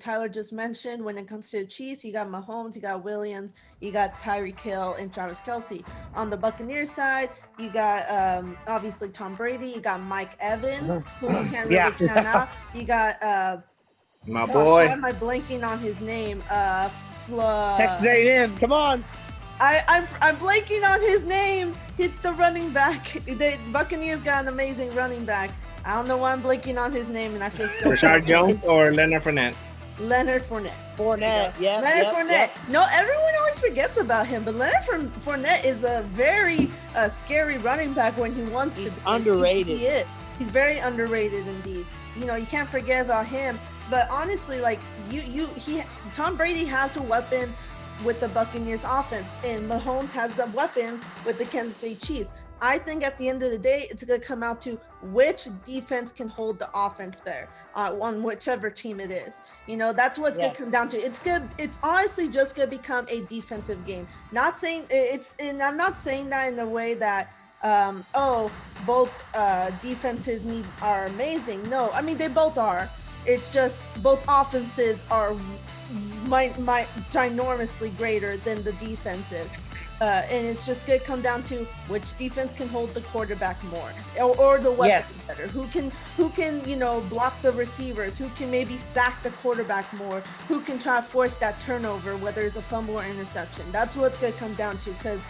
Tyler just mentioned, when it comes to the Chiefs, you got Mahomes, you got Williams, you got Tyreek Hill and Travis Kelce. On the Buccaneers side, you got obviously Tom Brady, you got Mike Evans, who you can't really count out. You got my boy. Why am I blanking on his name? Texas A&M, come on. I'm blanking on his name. It's the running back. The Buccaneers got an amazing running back. I don't know why I'm blanking on his name, and I feel so. Rashard Jones or Leonard Fournette? Leonard Fournette. Leonard Fournette. Yep. No, everyone always forgets about him, but Leonard Fournette is a very scary running back when he wants to be. Underrated. He is. He's very underrated indeed. You know, you can't forget about him. But honestly, like Tom Brady has a weapon with the Buccaneers offense, and Mahomes has the weapons with the Kansas City Chiefs. I think at the end of the day, it's going to come out to which defense can hold the offense better on whichever team it is. You know, that's what's going to come down to. It's good. It's honestly just going to become a defensive game. Not saying it's, and I'm not saying that in a way that, both defenses are amazing. No, I mean, they both are. It's just both offenses are my ginormously greater than the defensive. And it's just going to come down to which defense can hold the quarterback more, or the weapons better. Who can block the receivers? Who can maybe sack the quarterback more? Who can try to force that turnover, whether it's a fumble or interception? That's what it's going to come down to, because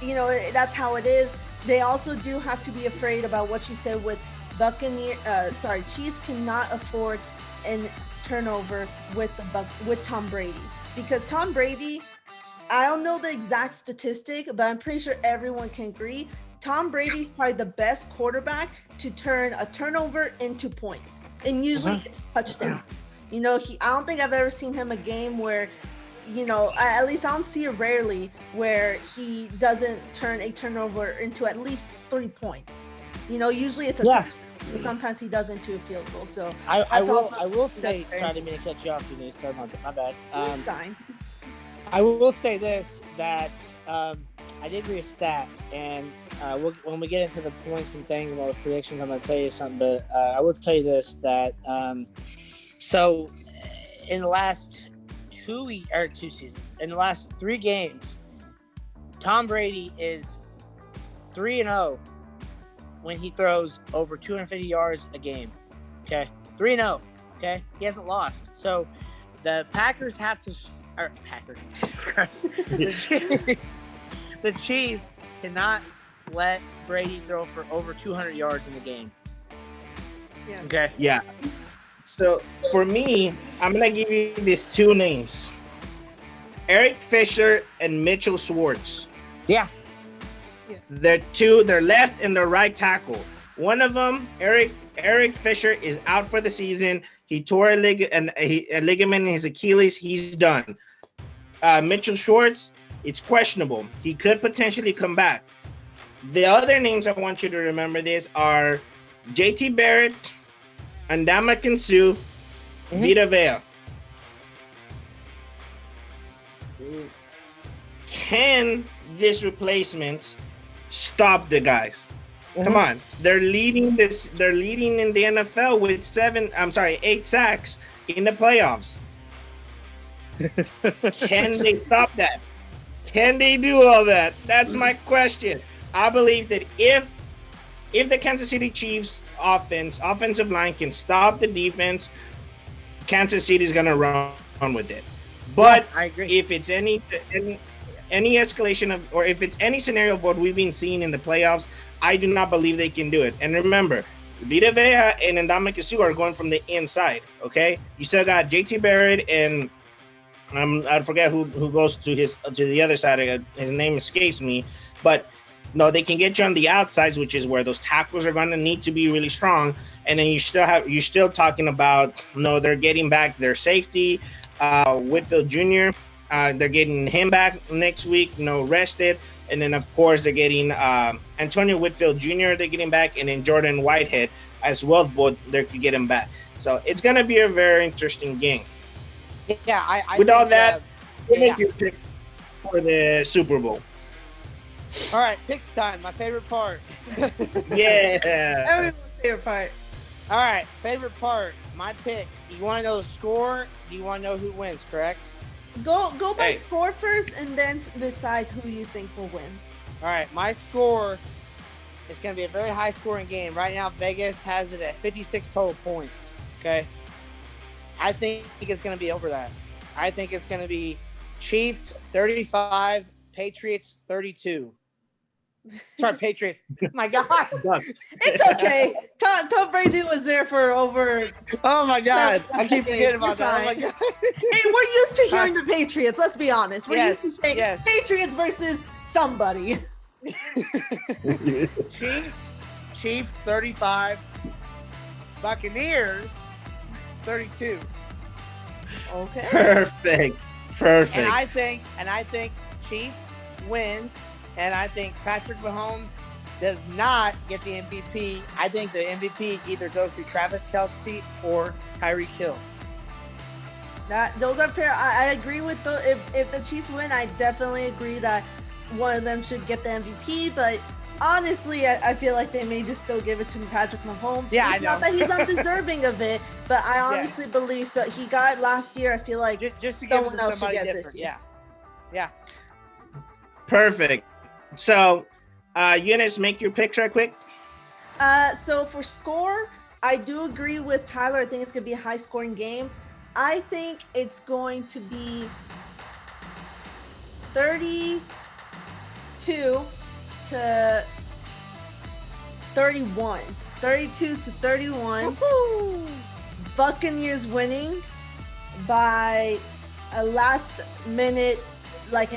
that's how it is. They also do have to be afraid about what you said with Chiefs cannot afford a turnover with Tom Brady, because Tom Brady, I don't know the exact statistic, but I'm pretty sure everyone can agree Tom Brady's probably the best quarterback to turn a turnover into points, and usually it's touchdown. I don't think I've ever seen him a game where, at least I don't see it rarely, where he doesn't turn a turnover into at least 3 points. Usually it's a touchdown. But sometimes he does into a field goal. So I will say, sorry, I didn't mean to cut you off, Eunice. Sorry, my bad. Fine. I will say this, that I did read a stat, and when we get into the points and things about predictions, I'm going to tell you something, but I will tell you this, that so in the last 2 seasons, in the last 3 games, Tom Brady is 3-0 when he throws over 250 yards a game. Okay, 3-0. Okay, he hasn't lost. So the Packers have to. Packers. The Chiefs cannot let Brady throw for over 200 yards in the game. Yes. Okay. Yeah. So for me, I'm gonna give you these 2 names: Eric Fisher and Mitchell Schwartz. Yeah. They're left and the right tackle. One of them, Eric Fisher, is out for the season. He tore a ligament in his Achilles. He's done. Mitchell Schwartz, it's questionable. He could potentially come back. The other names I want you to remember this are J.T. Barrett, Ndamukong Suh, Vita Vea. Can these replacements stop the guys? Come on. They're leading in the NFL with 8 sacks in the playoffs. Can they stop that? Can they do all that? That's my question. I believe that if the Kansas City Chiefs offensive line can stop the defense, Kansas City is going to run with it. But I agree. If it's any escalation or if it's any scenario of what we've been seeing in the playoffs, I do not believe they can do it. And remember, Vita Vea and Ndamukong Suh are going from the inside. Okay, you still got J.T. Barrett and I forget who goes to the other side. His name escapes me, but no, they can get you on the outsides, which is where those tackles are going to need to be really strong. And then you're still talking about they're getting back their safety, Whitfield Jr. They're getting him back next week, rested. And then, of course, they're getting Antonio Whitfield Jr. They're getting back, and then Jordan Whitehead as well. Both they could get him back. So it's going to be a very interesting game. Yeah, I with think, all that, what is your pick for the Super Bowl? All right, picks time. My favorite part. Yeah. Everyone's favorite part. All right, favorite part. My pick. You want to know the score? Do you want to know who wins? Correct. Go by score first, and then decide who you think will win. All right, my score is going to be a very high-scoring game. Right now, Vegas has it at 56 total points. Okay. I think it's going to be over that. I think it's going to be Chiefs 35, Patriots 32. Sorry, Patriots. My God. It's okay. Tom Brady was there for over. Oh, my God. I keep forgetting about that. Oh, my God. Hey, we're used to hearing the Patriots. Let's be honest. We're used to saying Patriots versus somebody. Chiefs 35, Buccaneers 32. Okay. Perfect. And I think Chiefs win, and I think Patrick Mahomes does not get the MVP. I think the MVP either goes to Travis Kelce or Tyreek Hill. Those are fair. I agree with if the Chiefs win, I definitely agree that one of them should get the MVP. But honestly, I feel like they may just still give it to Patrick Mahomes. Yeah, It's I know. not that he's undeserving of it, but I honestly believe so. He got it last year. I feel like just to give it someone to else should somebody get this different. year. Yeah. Perfect. So, Eunice, make your picks right quick. So for score, I do agree with Tyler. I think it's gonna be a high-scoring game. I think it's going to be 32 to 31. 32 to 31. Woo-hoo! Buccaneers winning by a last minute, like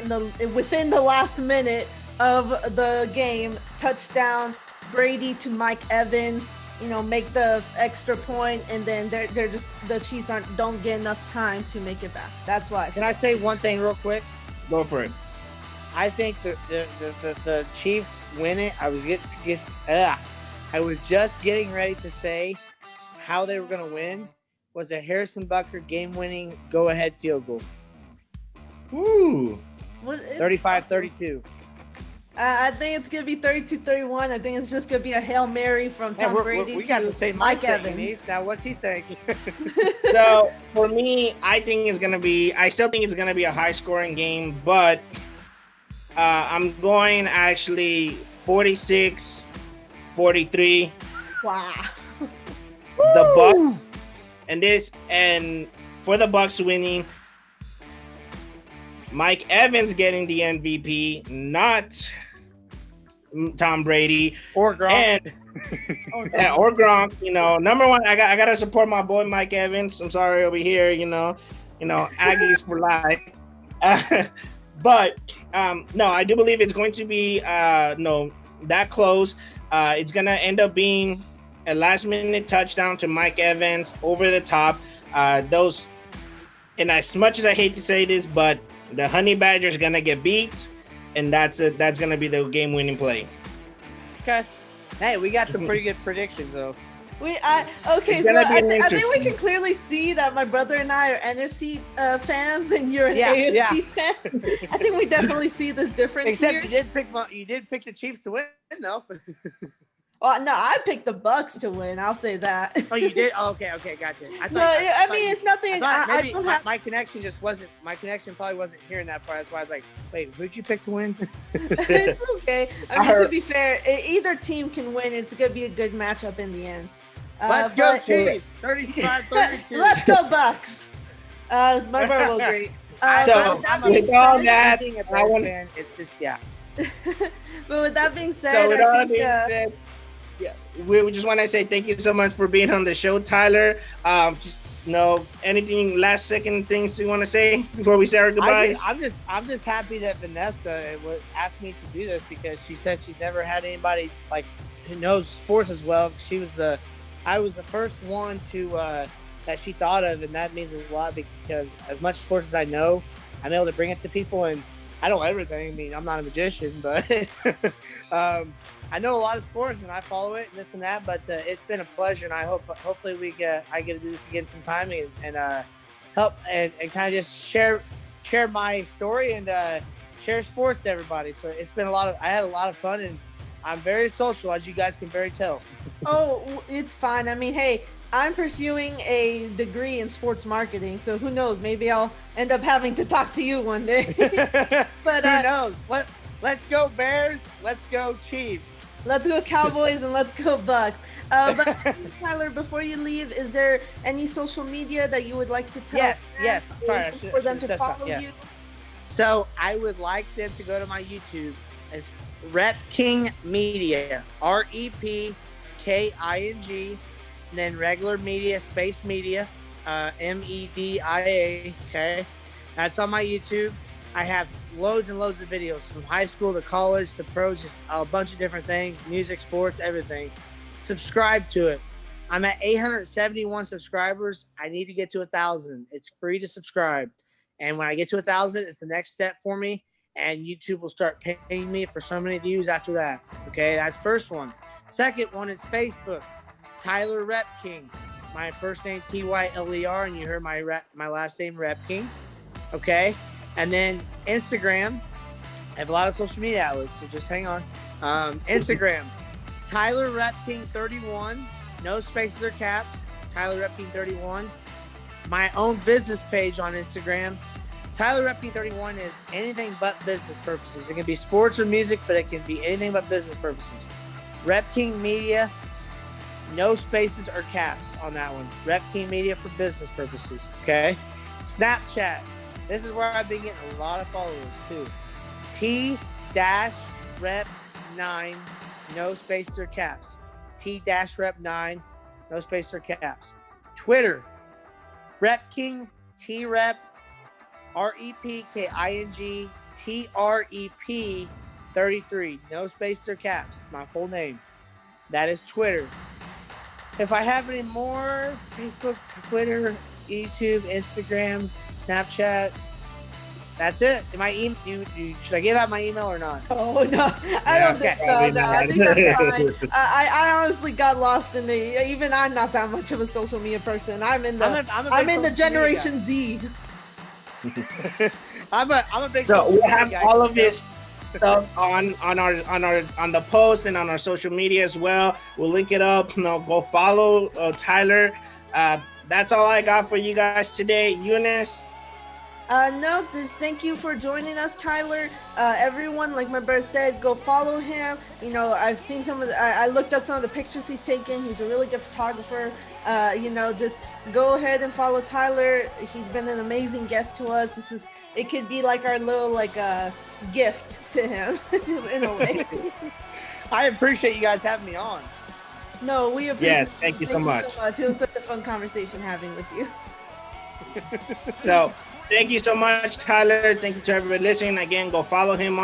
within the last minute of the game, touchdown Brady to Mike Evans, make the extra point, and then they're just, the Chiefs don't get enough time to make it back. That's why. Can I say one thing real quick? Go for it. I think the Chiefs win it. I was just getting ready to say how they were going to win was a Harrison Butker game-winning go-ahead field goal. Ooh. 35-32. I think it's going to be 32-31. I think it's just going to be a Hail Mary from Tom Brady we got the same Mike mindset, Evans. Eunice. Now, what do you think? So for me, I still think it's gonna be a high-scoring game, but I'm going actually 46-43. Wow. The Bucks, and for the Bucks winning, Mike Evans getting the MVP, not Tom Brady Or Gronk. or Gronk. Number one, I gotta support my boy Mike Evans. I'm sorry over here. Aggies for life. But no, I do believe it's going to be that close. It's gonna end up being a last-minute touchdown to Mike Evans over the top. And as much as I hate to say this, but the Honey Badger's gonna get beat, and that's gonna be the game-winning play. Okay. Hey, we got some pretty good predictions, though. I think we can clearly see that my brother and I are NFC fans, and you're an AFC fan. I think we definitely see this difference. Except here. you did pick the Chiefs to win, though. Well, no, I picked the Bucks to win. I'll say that. Oh, you did? Oh, okay, gotcha. It's nothing. Maybe my connection just wasn't. My connection probably wasn't hearing that part. That's why I was like, "Wait, who'd you pick to win?" It's okay. To be fair, either team can win. It's gonna be a good matchup in the end. Let's go Chiefs. 35-32. Let's go Bucks. My brother will agree. So with all that, it's just But with that being said, we just want to say thank you so much for being on the show, Tyler. Anything last second things you want to say before we say our goodbyes? I'm just happy that Vanessa asked me to do this, because she said she's never had anybody who knows sports as well. I was the first one to that she thought of, and that means a lot, because as much sports as I know, I'm able to bring it to people, and I know everything. I mean, I'm not a magician, but I know a lot of sports and I follow it and this and that. But it's been a pleasure, and I hopefully I get to do this again sometime and help and kind of just share my story and share sports to everybody. So it's been I had a lot of fun, and I'm very social, as you guys can very tell. Oh, it's fine. I mean, hey, I'm pursuing a degree in sports marketing, so who knows? Maybe I'll end up having to talk to you one day. But who knows? Let's go Bears. Let's go Chiefs. Let's go Cowboys, and let's go Bucks. But Tyler, before you leave, is there any social media that you would like to tell? Yes. Sorry, for them to follow you. So I would like them to go to my YouTube. It's Rep King Media, REPKING, and then regular media, space media, MEDIA. Okay, that's on my YouTube. I have loads and loads of videos from high school to college to pros, just a bunch of different things, music, sports, everything. Subscribe to it. I'm at 871 subscribers. I need to get to 1,000. It's free to subscribe. And when I get to 1,000, it's the next step for me. And YouTube will start paying me for so many views after that. Okay, that's first one. Second one is Facebook. Tyler Rep King. My first name Tyler, and you heard my last name Rep King. Okay, and then Instagram. I have a lot of social media outlets, so just hang on. Instagram, Tyler Repking 31, no spaces or caps. Tyler Repking 31. My own business page on Instagram. Tyler Repking 31 is anything but business purposes. It can be sports or music, but it can be anything but business purposes. Repking Media, no spaces or caps on that one. Repking Media for business purposes. Okay. Snapchat. This is where I've been getting a lot of followers too. T-Rep9, no spaces or caps. T-Rep9, no spaces or caps. Twitter, Repking, T-Rep, REPKING, TREP 33, no spaces or caps. My full name. That is Twitter. If I have any more, Facebook, Twitter, YouTube, Instagram, Snapchat, that's it. Should I give out my email or not? Oh no, I don't think so. No, I think that's fine. I honestly got lost in the. Even I'm not that much of a social media person. I'm in the Generation Z. I'm a big. So we'll have all of this stuff on the post and on our social media as well. We'll link it up. Go follow Tyler. That's all I got for you guys today. Eunice. No, just thank you for joining us, Tyler. Everyone, like my brother said, go follow him. I've seen I looked at some of the pictures he's taken. He's a really good photographer. Just go ahead and follow Tyler. He's been an amazing guest to us. It could be like our little gift to him in a way. I appreciate you guys having me on. No, we appreciate. Yes, thank you so much. It was such a fun conversation having with you. So. Thank you so much, Tyler. Thank you to everybody listening. Again, go follow him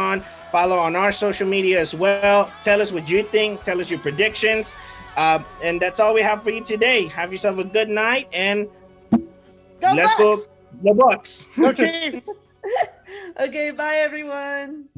follow on our social media as well. Tell us what you think. Tell us your predictions. And that's all we have for you today. Have yourself a good night, and let's go the Bucks. Go Chiefs. Okay, bye everyone.